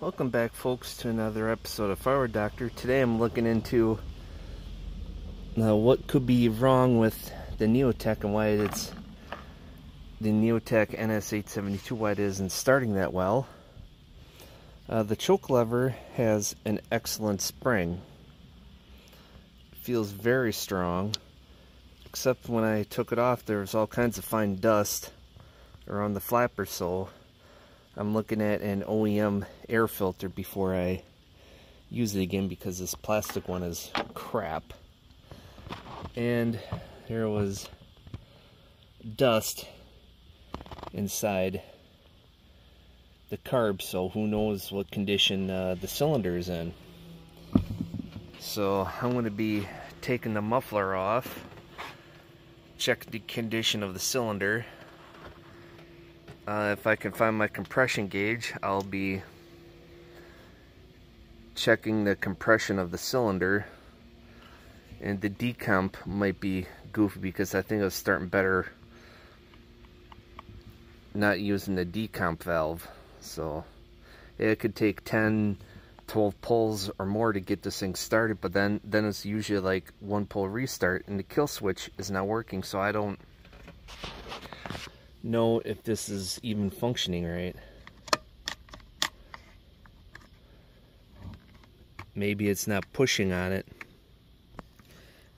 Welcome back, folks, to another episode of Fire Doctor. Today I'm looking into what could be wrong with the Neo-Tec and why it's the Neo-Tec NS872, why it isn't starting that well. The choke lever has an excellent spring. It feels very strong, except when I took it off there was all kinds of fine dust around the flapper, so I'm looking at an OEM air filter before I use it again, because this plastic one is crap. And there was dust inside the carb, so who knows what condition the cylinder is in. So I'm going to be taking the muffler off, check the condition of the cylinder. If I can find my compression gauge, I'll be checking the compression of the cylinder. And the decomp might be goofy, because I think I was starting better not using the decomp valve. So it could take 10, 12 pulls or more to get this thing started, but then it's usually like one pull restart, and the kill switch is not working, so I don't know if this is even functioning right. Maybe it's not pushing on it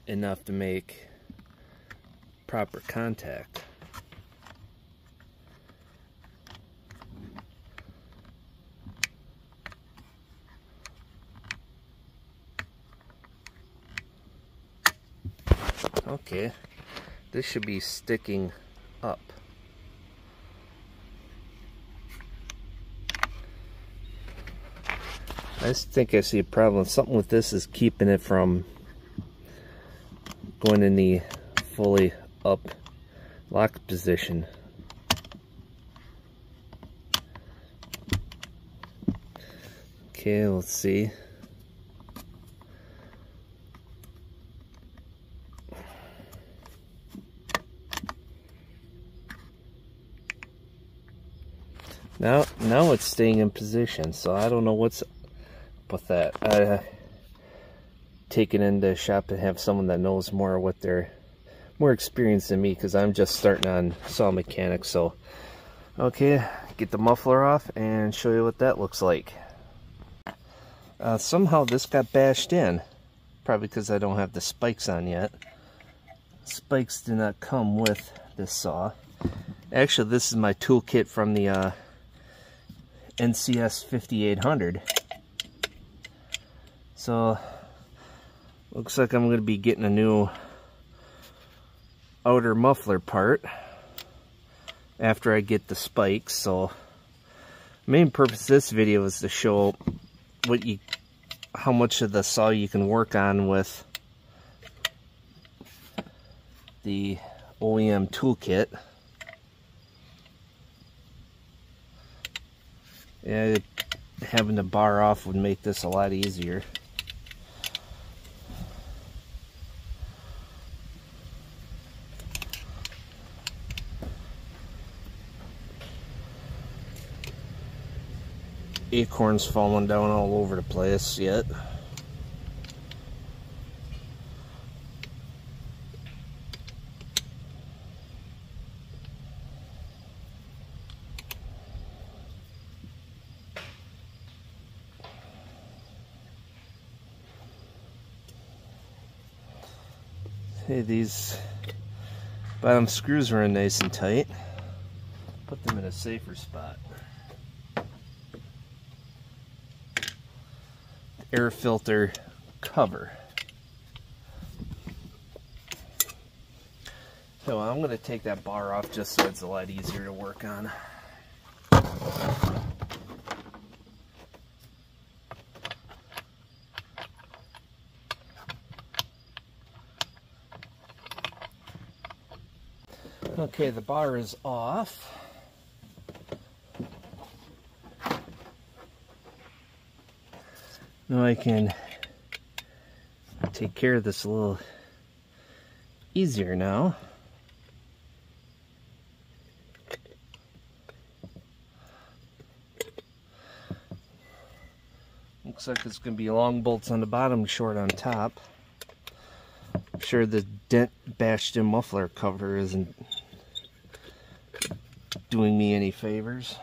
enough to make proper contact. Okay, this should be sticking up. I just think I see a problem. Something with this is keeping it from going in the fully up locked position. Okay, let's see. Now it's staying in position, so I don't know what's with that. Take it into the shop and have someone that knows more, what they're more experienced than me, because I'm just starting on saw mechanics. So okay, get the muffler off and show you what that looks like. Somehow this got bashed in, probably because I don't have the spikes on yet. Spikes do not come with this saw. Actually, this is my toolkit from the NCS 5800. So looks like I'm going to be getting a new outer muffler part after I get the spikes. So main purpose of this video is to show how much of the saw you can work on with the OEM toolkit. Yeah, having the bar off would make this a lot easier. Acorns falling down all over the place yet. Hey, these bottom screws are in nice and tight. Put them in a safer spot. Air filter cover. So I'm going to take that bar off just so it's a lot easier to work on. Okay, the bar is off. Now I can take care of this a little easier now. Looks like it's going to be long bolts on the bottom, short on top. I'm sure the dent bashed in muffler cover isn't doing me any favors.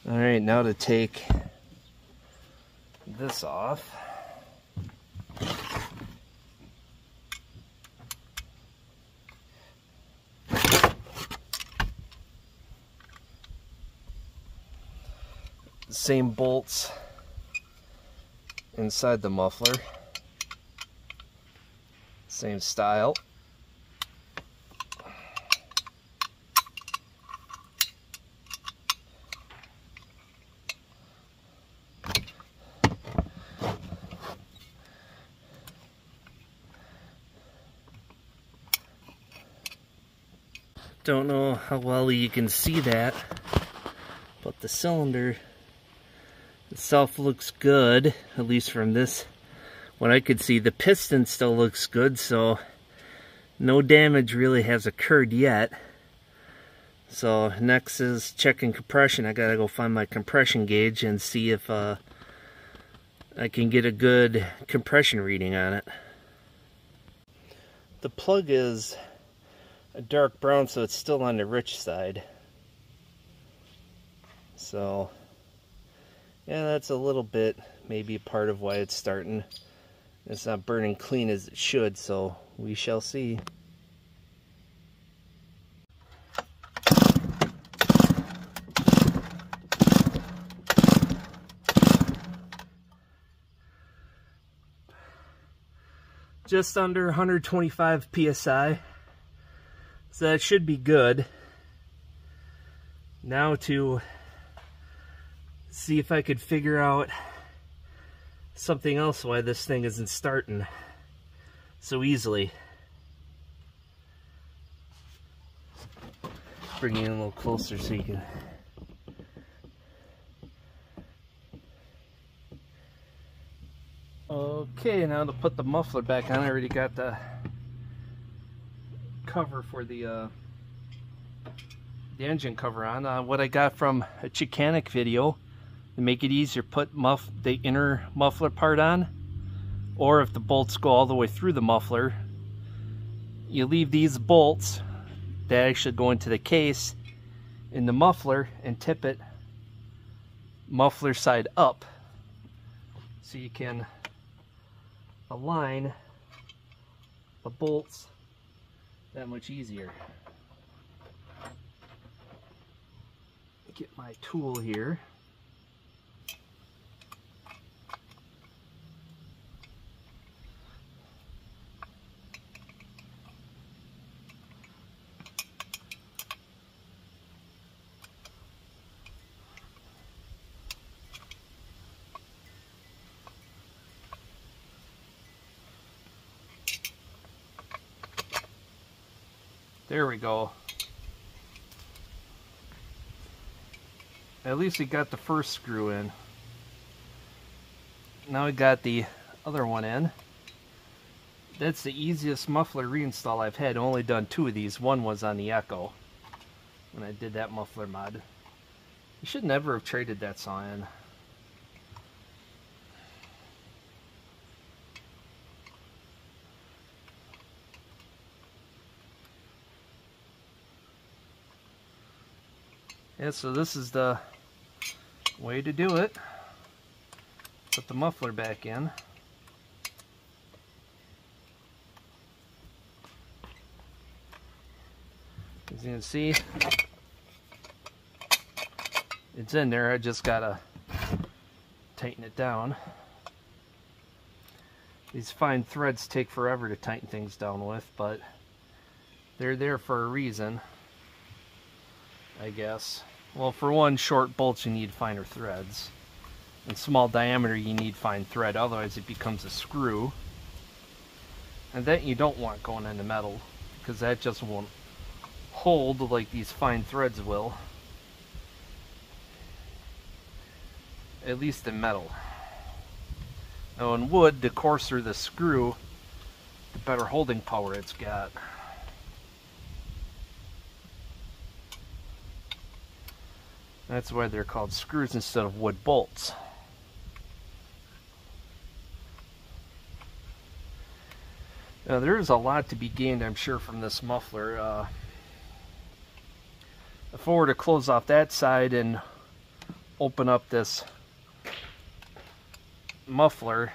Alright, now to take this off. Same bolts inside the muffler. Same style. Don't know how well you can see that, but the cylinder itself looks good, at least from this, what I could see. The piston still looks good, so no damage really has occurred yet. So next is checking compression. I gotta go find my compression gauge and see if I can get a good compression reading on it. The plug is a dark brown, so it's still on the rich side. So yeah, that's a little bit maybe part of why it's starting. It's not burning clean as it should, so we shall see. Just under 125 psi. So that should be good. Now to see if I could figure out something else why this thing isn't starting so easily. Bring it in a little closer so you can. Okay, now to put the muffler back on. I already got the cover for the engine cover on. What I got from a Chicanic video to make it easier, put the inner muffler part on, or if the bolts go all the way through the muffler, you leave these bolts that actually go into the case in the muffler and tip it muffler side up, so you can align the bolts that much easier. Get my tool here. There we go. At least we got the first screw in. Now we got the other one in. That's the easiest muffler reinstall I've had. Only done 2 of these. One was on the Echo when I did that muffler mod. You should never have traded that saw in. Yeah, so this is the way to do it. Put the muffler back in. As you can see, it's in there. I just gotta tighten it down. These fine threads take forever to tighten things down with, but they're there for a reason, I guess. Well, for one, short bolts you need finer threads. In small diameter you need fine thread, otherwise it becomes a screw. And that you don't want going into metal, because that just won't hold like these fine threads will. At least in metal. Now in wood, the coarser the screw, the better holding power it's got. That's why they're called screws instead of wood bolts. Now there's a lot to be gained, I'm sure, from this muffler. If I were to close off that side and open up this muffler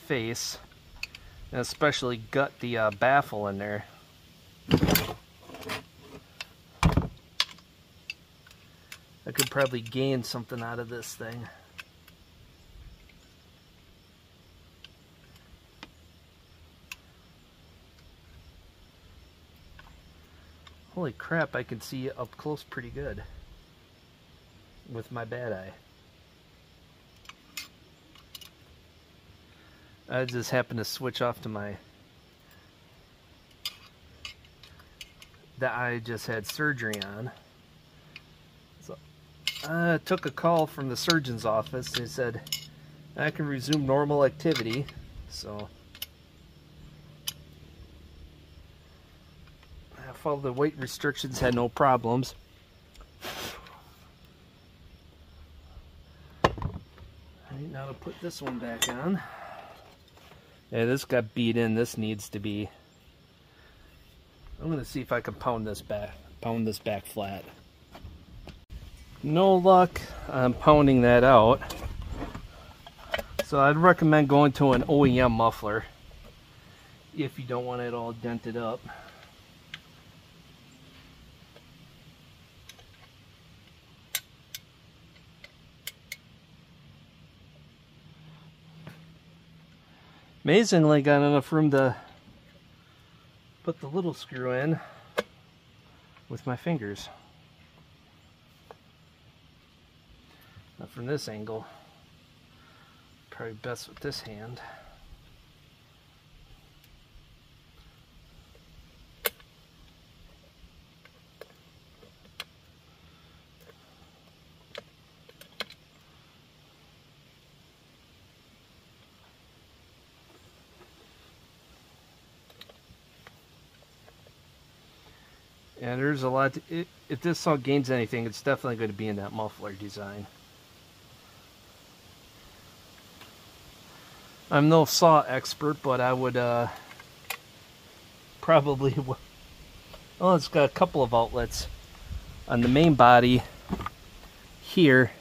face, and especially gut the baffle in there, I could probably gain something out of this thing. Holy crap, I can see up close pretty good with my bad eye. I just happened to switch off to the eye I just had surgery on. So I took a call from the surgeon's office. They said I can resume normal activity. So I followed the weight restrictions, had no problems. Alright, now to put this one back on. Yeah, this got beat in. This needs to be. I'm gonna see if I can pound this back flat. No luck on pounding that out. So I'd recommend going to an OEM muffler if you don't want it all dented up. Amazingly, got enough room to put the little screw in with my fingers. Not from this angle. Probably best with this hand. Yeah, there's a lot to, if this saw gains anything, it's definitely going to be in that muffler design. I'm no saw expert, but I would probably, well, it's got a couple of outlets on the main body here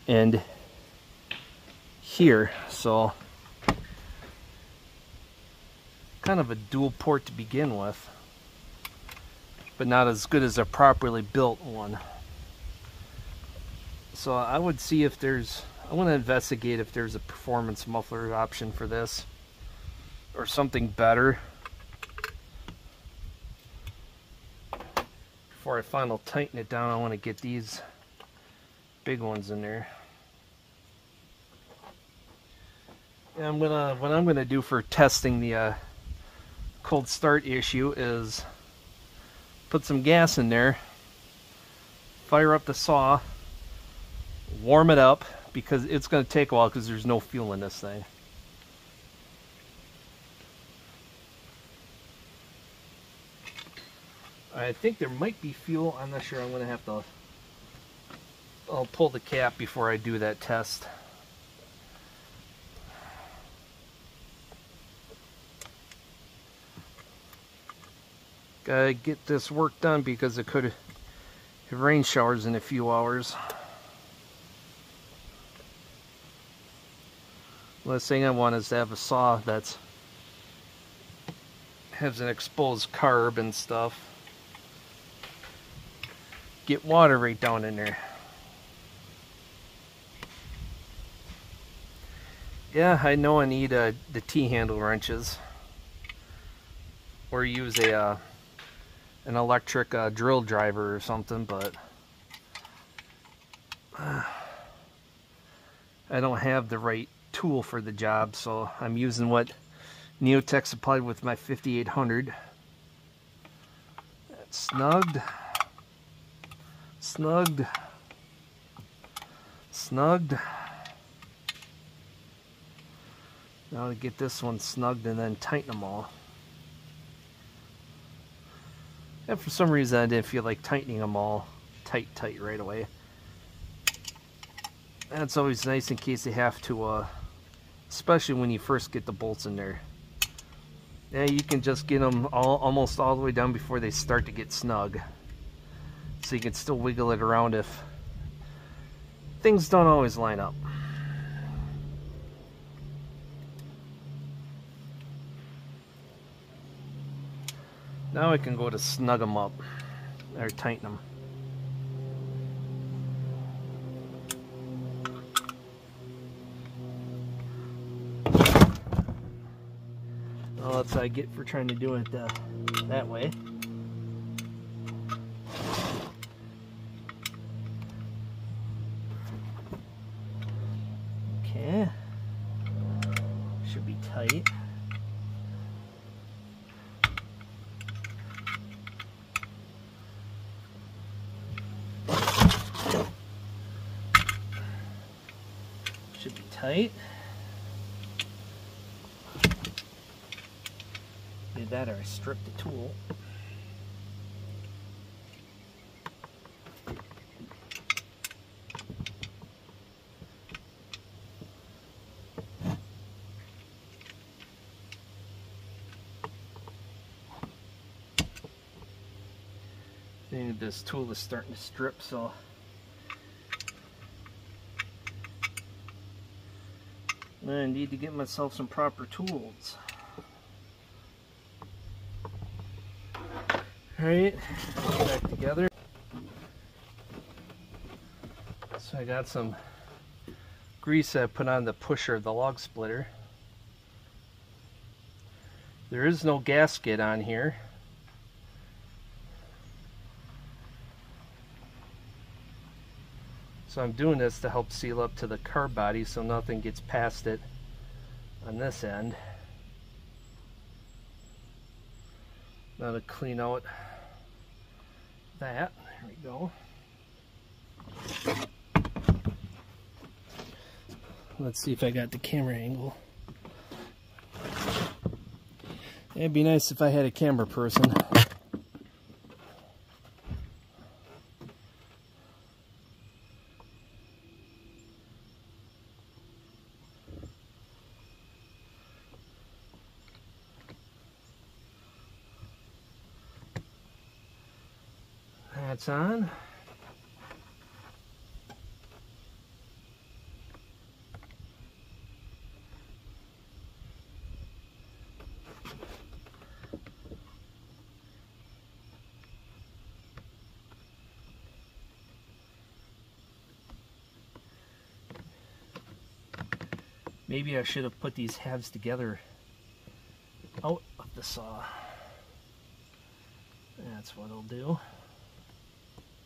and here, so kind of a dual port to begin with, but not as good as a properly built one. So I would see if there's, I want to investigate if there's a performance muffler option for this or something better before I finally tighten it down. I want to get these big ones in there. And what I'm gonna do for testing the cold start issue is put some gas in there, fire up the saw, warm it up, because it's going to take a while because there's no fuel in this thing. I think there might be fuel. I'm not sure. I'm going to have to, I'll pull the cap before I do that test. Gotta get this work done because it could have rain showers in a few hours. Last thing I want is to have a saw that's has an exposed carb and stuff. Get water right down in there. Yeah, I know I need the T-handle wrenches, or use a an electric drill driver or something, but I don't have the right tool for the job, so I'm using what Neo-Tec supplied with my 5800. Snugged. Snugged. Snugged. Now to get this one snugged and then tighten them all. And for some reason I didn't feel like tightening them all tight right away. That's always nice in case you have to, especially when you first get the bolts in there. Yeah, you can just get them almost all the way down before they start to get snug. So you can still wiggle it around if things don't always line up. Now I can go to snug them up, or tighten them. Well, that's what I get for trying to do it that way. Okay, should be tight. Should be tight. Either that or I strip the tool. I think this tool is starting to strip, so I need to get myself some proper tools. Alright, back together. So I got some grease I put on the pusher of the log splitter. There is no gasket on here. So I'm doing this to help seal up to the car body so nothing gets past it on this end. Now to clean out that, there we go. Let's see if I got the camera angle. It'd be nice if I had a camera person. That's on. Maybe I should have put these halves together out of the saw. That's what I'll do.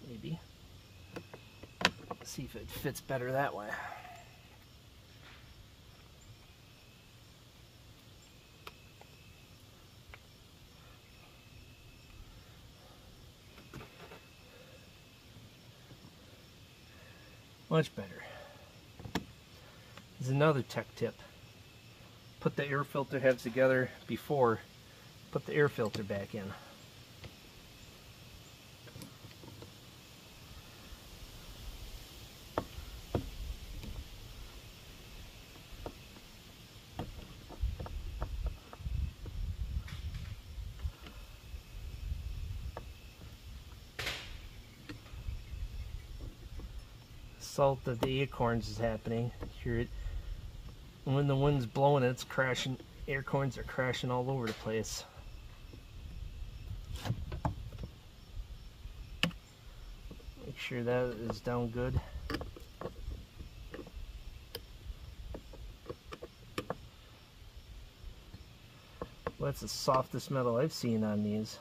Maybe. See if it fits better that way. Much better. This is another tech tip. Put the air filter heads together before put the air filter back in. Salt of the acorns is happening. Hear it when the wind's blowing, it's crashing. Acorns are crashing all over the place. Make sure that is down good. Well, that's the softest metal I've seen on these.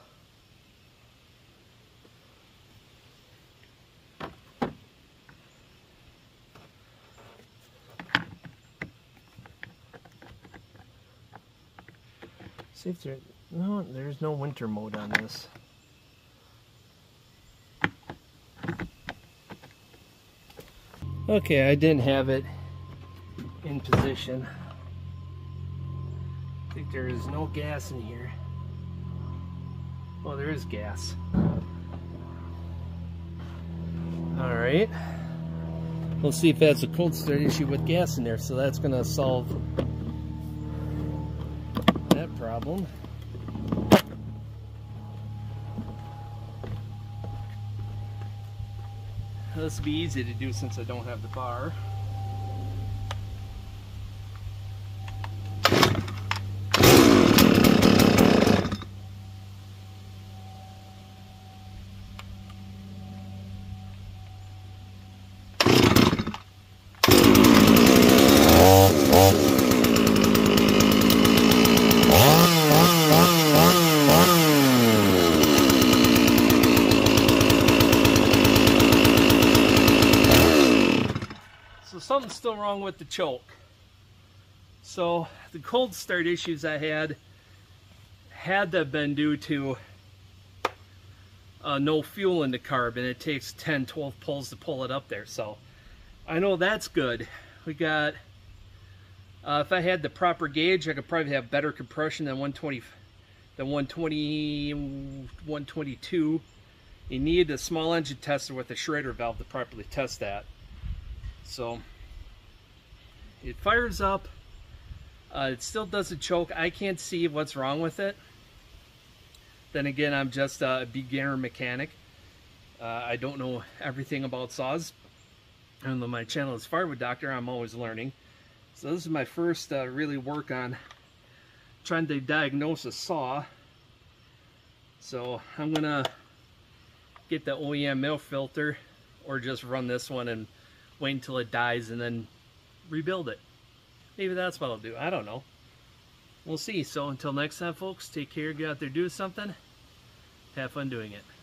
See if there's no winter mode on this. Okay, I didn't have it in position. I think there is no gas in here. Well, there is gas. Alright. We'll see if that's a cold start issue with gas in there, so that's going to solve that problem. This will be easy to do since I don't have the bar. So something's still wrong with the choke. So the cold start issues I had to have been due to no fuel in the carb, and it takes 10-12 pulls to pull it up there. So I know that's good. We got if I had the proper gauge, I could probably have better compression than 122. You need a small engine tester with a Schrader valve to properly test that. So it fires up. It still doesn't choke. I can't see what's wrong with it. Then again, I'm just a beginner mechanic. I don't know everything about saws. And though my channel is Firewood Doctor, I'm always learning. So this is my first really work on trying to diagnose a saw. So I'm gonna get the OEM milk filter, or just run this one and wait until it dies and then rebuild it. Maybe that's what I'll do. I don't know. We'll see. So until next time, folks, take care. Get out there, do something. Have fun doing it.